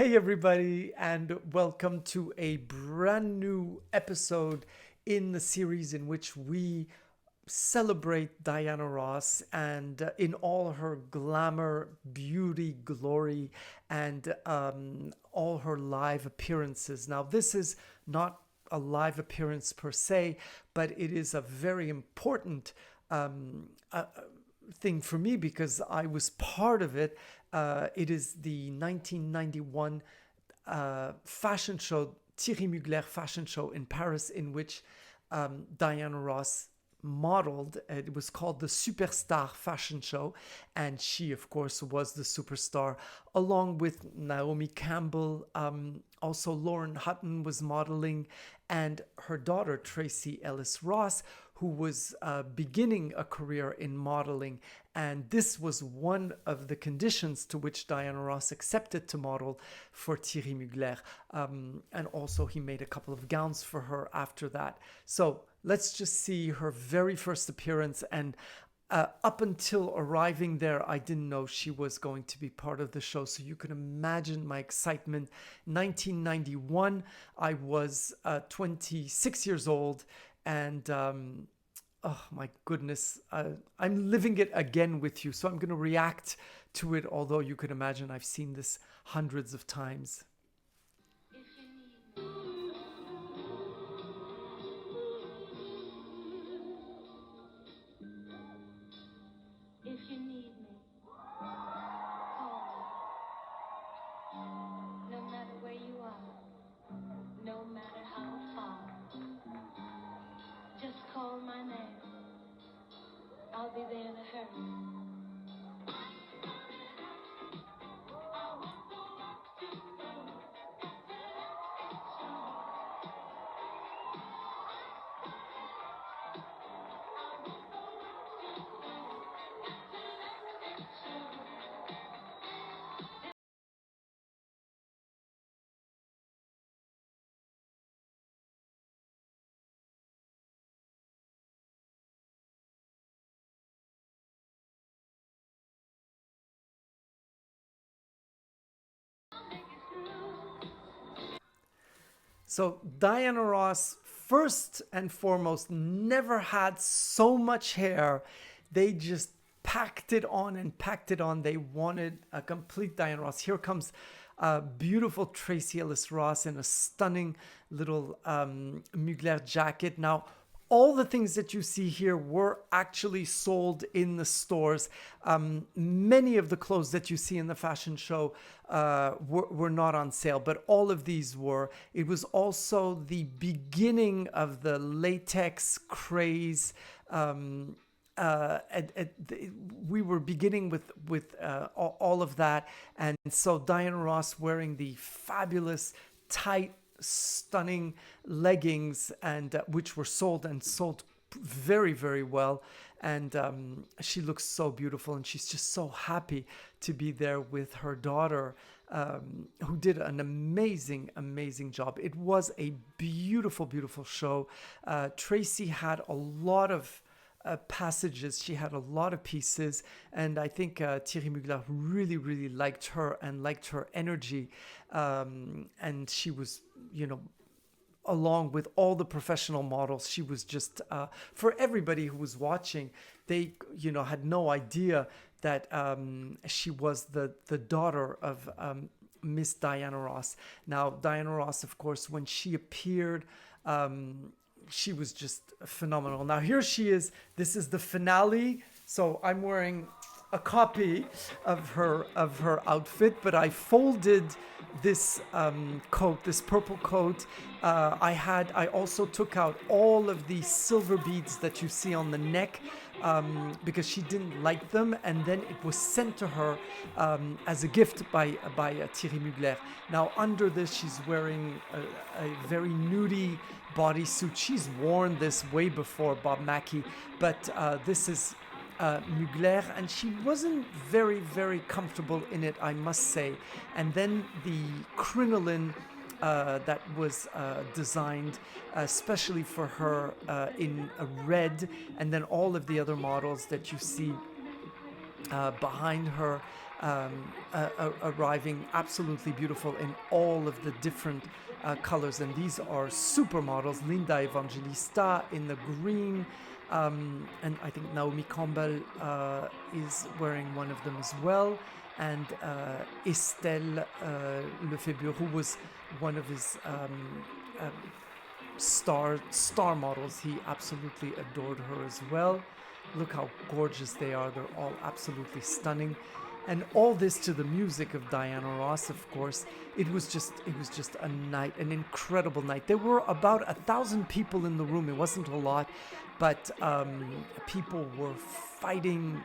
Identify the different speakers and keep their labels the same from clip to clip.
Speaker 1: Hey, everybody, and welcome to a brand new episode in the series in which we celebrate Diana Ross and in all her glamour, beauty, glory, and all her live appearances. Now, this is not a live appearance per se, but it is a very important um, uh, thing for me because I was part of it. It is the 1991 fashion show, Thierry Mugler fashion show in Paris, in which Diana Ross modeled. It was called the Superstar Fashion Show, and she, of course, was the superstar, along with Naomi Campbell. Also, Lauren Hutton was modeling, and her daughter, Tracy Ellis Ross, who was beginning a career in modeling. And this was one of the conditions to which Diana Ross accepted to model for Thierry Mugler. And also, he made a couple of gowns for her after that. So let's just see her very first appearance. And up until arriving there, I didn't know she was going to be part of the show. So you can imagine my excitement. 1991, I was 26 years old. And oh my goodness, I'm living it again with you. So I'm going to react to it, although you can imagine I've seen this hundreds of times.
Speaker 2: If you need me, call me. No matter where you are, no matter how far. Just call my name. I'll be there in a hurry.
Speaker 1: So Diana Ross, first and foremost, never had so much hair. They just packed it on and packed it on. They wanted a complete Diana Ross. Here comes beautiful Tracy Ellis Ross in a stunning little Mugler jacket. Now, all the things that you see here were actually sold in the stores. Many of the clothes that you see in the fashion show were not on sale, but all of these were. It was also the beginning of the latex craze. We were beginning with all of that, and so Diana Ross wearing the fabulous tight stunning leggings and which were sold and sold very, very well. And she looks so beautiful, and she's just so happy to be there with her daughter, who did an amazing job. It was a beautiful, beautiful show. Tracy had a lot of passages. She had a lot of pieces, and I think Thierry Mugler really liked her and liked her energy. And she was, along with all the professional models, she was just for everybody who was watching. They, had no idea that she was the daughter of Miss Diana Ross. Now, Diana Ross, of course, when she appeared, she was just phenomenal. Now here she is. This is the finale. So I'm wearing a copy of her outfit, but I folded this coat, this purple coat. I also took out all of the silver beads that you see on the neck, because she didn't like them, and then it was sent to her as a gift by Thierry Mugler. Now under this, she's wearing a very nudie bodysuit. She's worn this way before Bob Mackie, but this is Mugler, and she wasn't very comfortable in it, I must say. And then the crinoline that was designed especially for her in a red, and then all of the other models that you see behind her arriving, absolutely beautiful in all of the different colors. And these are supermodels. Linda Evangelista in the green, and I think Naomi Campbell is wearing one of them as well. And Estelle Lefebvre, who was one of his star models. He absolutely adored her as well. Look how gorgeous they are. They're all absolutely stunning. And all this to the music of Diana Ross, of course. It was just a night, an incredible night. There were about 1,000 people in the room. It wasn't a lot, but people were fighting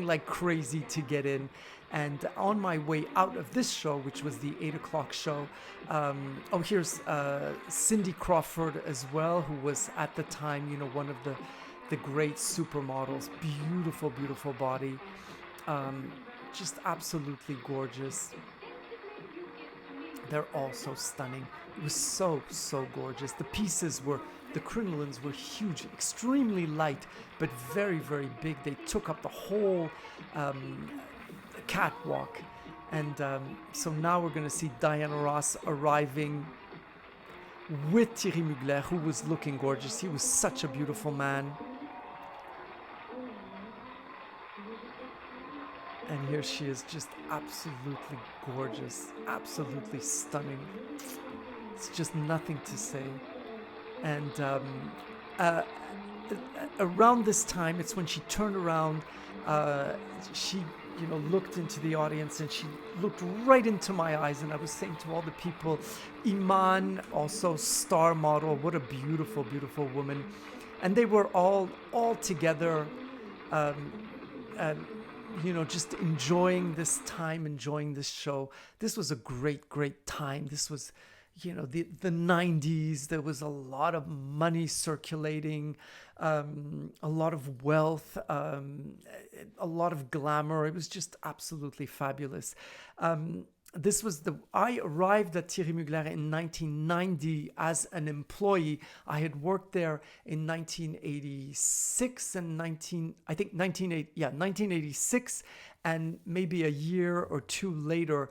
Speaker 1: like crazy to get in. And on my way out of this show, which was the 8 o'clock show, here's Cindy Crawford as well, who was at the time, one of the great supermodels. Beautiful, beautiful body. Just absolutely gorgeous. They're all so stunning. It was so, so gorgeous. The crinolines were huge, extremely light, but very, very big. They took up the whole catwalk. And so now we're going to see Diana Ross arriving with Thierry Mugler, who was looking gorgeous. He was such a beautiful man. And here she is, just absolutely gorgeous, absolutely stunning. It's just nothing to say. And around this time, it's when she turned around. She, looked into the audience, and she looked right into my eyes. And I was saying to all the people, Iman, also star model, what a beautiful, beautiful woman. And they were all together. Just enjoying this time, enjoying this show. This was a great, great time. This was, the 90s. There was a lot of money circulating, a lot of wealth, a lot of glamour. It was just absolutely fabulous. I arrived at Thierry Mugler in 1990 as an employee. I had worked there in 1986 and 1986, and maybe a year or two later,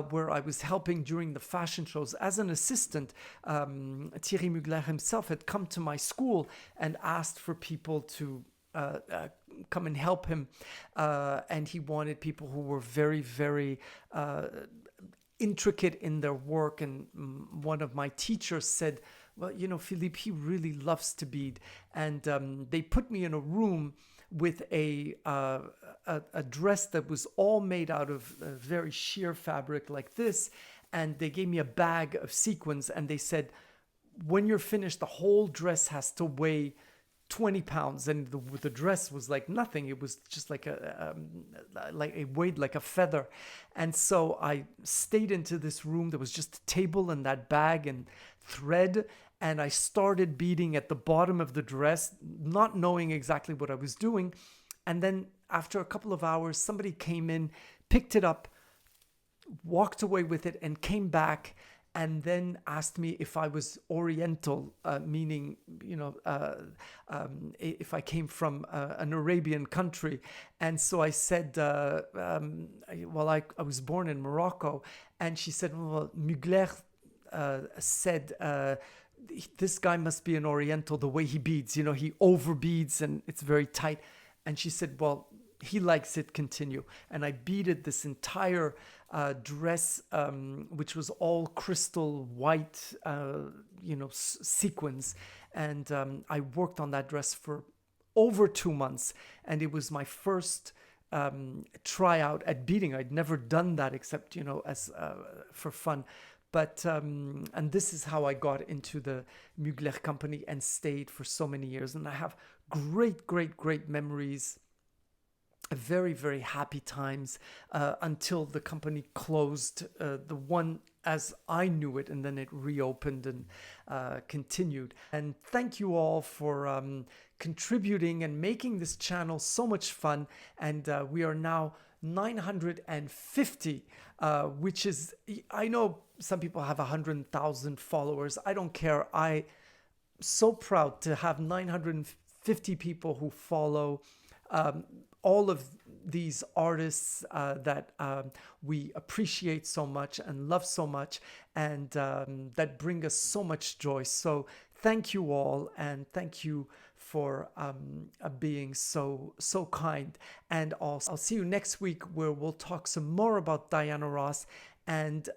Speaker 1: where I was helping during the fashion shows as an assistant. Thierry Mugler himself had come to my school and asked for people to come and help him, and he wanted people who were very, very intricate in their work. And one of my teachers said, well, Philippe, he really loves to bead. And they put me in a room with a dress that was all made out of very sheer fabric like this, and they gave me a bag of sequins, and they said, when you're finished, the whole dress has to weigh 20 pounds. And the dress was like nothing. It was just like it weighed like a feather. And so I stayed into this room. There was just a table and that bag and thread, and I started beading at the bottom of the dress, not knowing exactly what I was doing. And then after a couple of hours, somebody came in, picked it up, walked away with it, and came back, and then asked me if I was Oriental, meaning, if I came from an Arabian country. And so I said, I was born in Morocco. And she said, well, Mugler said, this guy must be an Oriental, the way he beads, he overbeads and it's very tight. And she said, well, he likes it, continue. And I beaded this entire dress, which was all crystal white, sequins. And I worked on that dress for over 2 months. And it was my first tryout at beading. I'd never done that except, as for fun. But, and this is how I got into the Mugler company and stayed for so many years. And I have great, great, great memories, very, very happy times, until the company closed, the one as I knew it, and then it reopened and continued. And thank you all for contributing and making this channel so much fun. And we are now 950, which is, I know some people have 100,000 followers. I don't care. I'm so proud to have 950 people who follow. All of these artists that we appreciate so much and love so much, and that bring us so much joy. So thank you all, and thank you for being so kind. And also, I'll see you next week, where we'll talk some more about Diana Ross and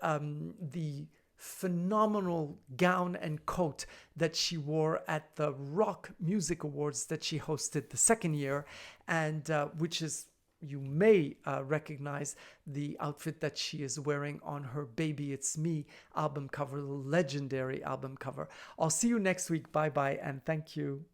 Speaker 1: the phenomenal gown and coat that she wore at the Rock Music Awards that she hosted the second year, and which is, you may recognize the outfit that she is wearing on her Baby It's Me album cover, the legendary album cover. I'll see you next week. Bye bye, and thank you.